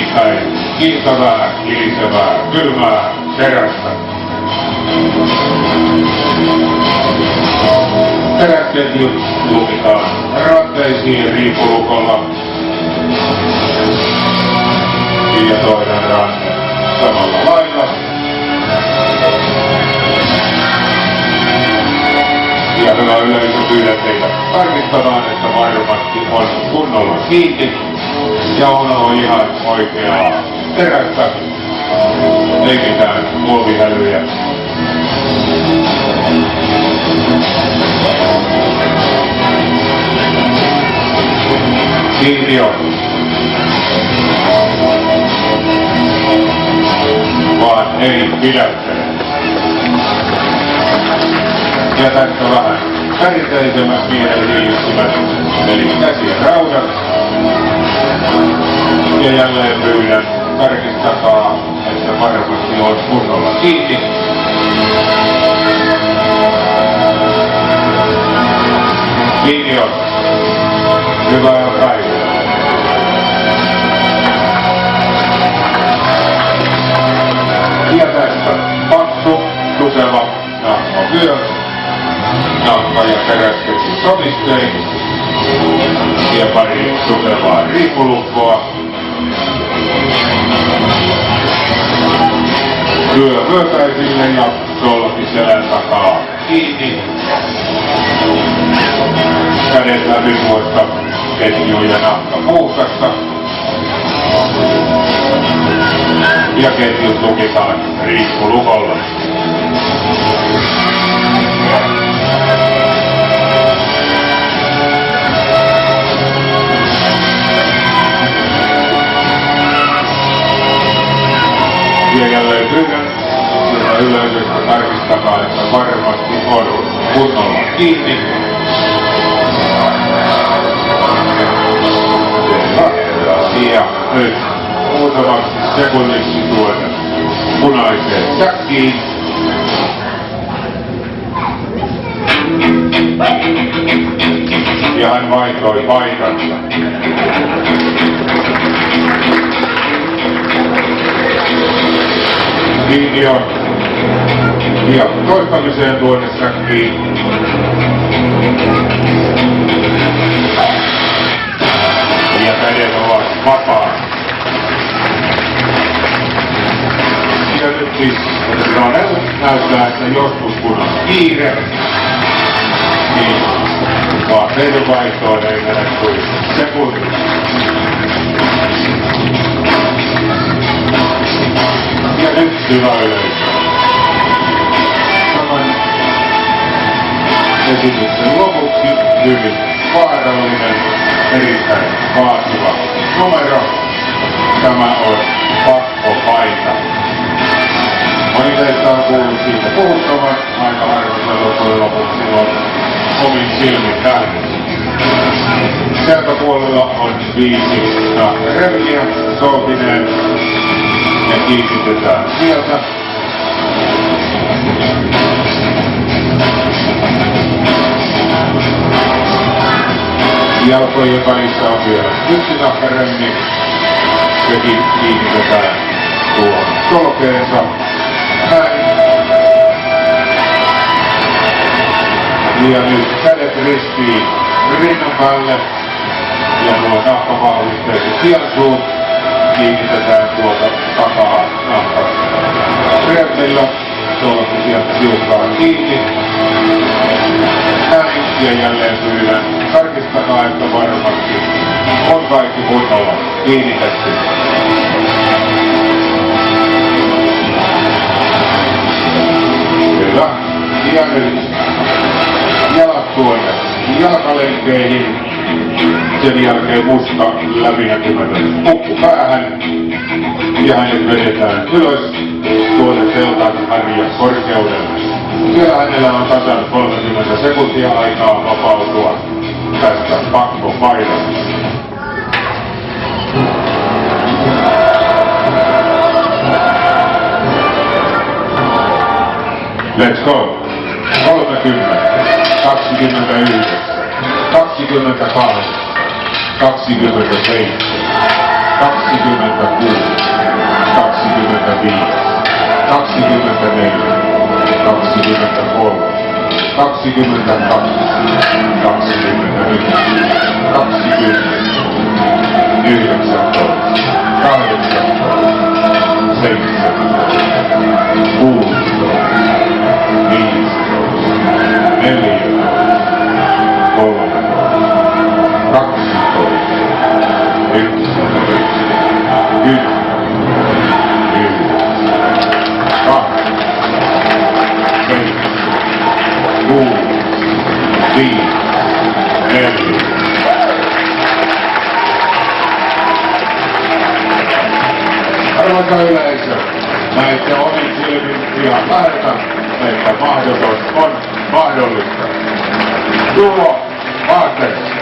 nimittäin kiiltävää, kilisevää, kylmää terästä. Teräsketjut lukitaan ranteisiin riipulukolla ja toinen ranne samalla lailla. Ja hyvä yleisö, pyydän teitä tarkistamaan, että varmasti on kunnolla kiinni ja on ihan oikeaa terästä, ei mitään muovihälyjä. Kiinni on. Vaan ei pidättele. Ja tässä vähän perinteisemmät mielen hillitsimät, eli käsien raudat. Ja jälleen pyydän, tarkistakaa, että varmasti on kunnolla kiinni. Kiinni on. Hyvää päivää. Ja tästä paksu, tukeva nahkavyö. Nahka ja teräsketjun somistein ja pari tukevaa riipulukkoa. Vyö vyötäisille ja solki selän takaa kiinni. Kädet läpimuosta ketju ja nahka puuskassa. Ja ketjut lukitaan riippulukolla. Ja jälleen pyydän, että yleisöstä tarkistakaa, että varmasti on kunnolla kiinni. Ja nyt muutamaksi sekunniksi tuoda punaiseen säkkiin. Ja hän vaihtoi paikansa. Kiinni on. Ja toistamiseen tuonne säkkiin. Ja kädet ovat vapaat. Ja nyt siis näyttää, että joskus kun on kiire, niin vaatteiden vaihtoon ei mene kuin sekunti. Ja nyt hyvä yleisö. Tämän esityksen lopuksi hyvin vaarallinen, erittäin vaativa numero. Tämä on pakkopaita. Moni teistä on kuullut siitä puhuttavan, aika harvoin loppujen lopuksi on omin silmin nähnyt. Selkäpuolella on 5 nahkaremmiä soopineen ja kiinnitetään sieltä. Jalkojen välissä on vielä 1 nahkaremmi. Sekin kiinnitetään tuohon solkeensa. Näin. Ja nyt kädet ristiin rinnan päälle. Ja nuo nahkavahvisteiset sielsuut kiinnitetään tuolta takaa nahkaremmillä. Solki sieltä tiukkaan kiinni. Näin. Ja jälleen pyydän, tarkistakaa, että varmasti on kaikki kunnolla kiinnitetty. Hyvä. Ja nyt jalat tuonne jalkalenkkeihin. Sen jälkeen musta läpinäkymätön pukku päähän. Ja hänet vedetään ylös tuonne teltan harjan korkeudelle. Siellä hänellä on tasan 30 sekuntia aikaa vapautua tästä pakkopaidasta. Let's go. 30, 29, 28, 27. 26, 25, 24, 23, 22, 21, 20, 19, 18, 17, 16, Arvoisa yleisö, näitte omin silmin ihan läheltä, että mahdoton on mahdollista. Tuo Maasters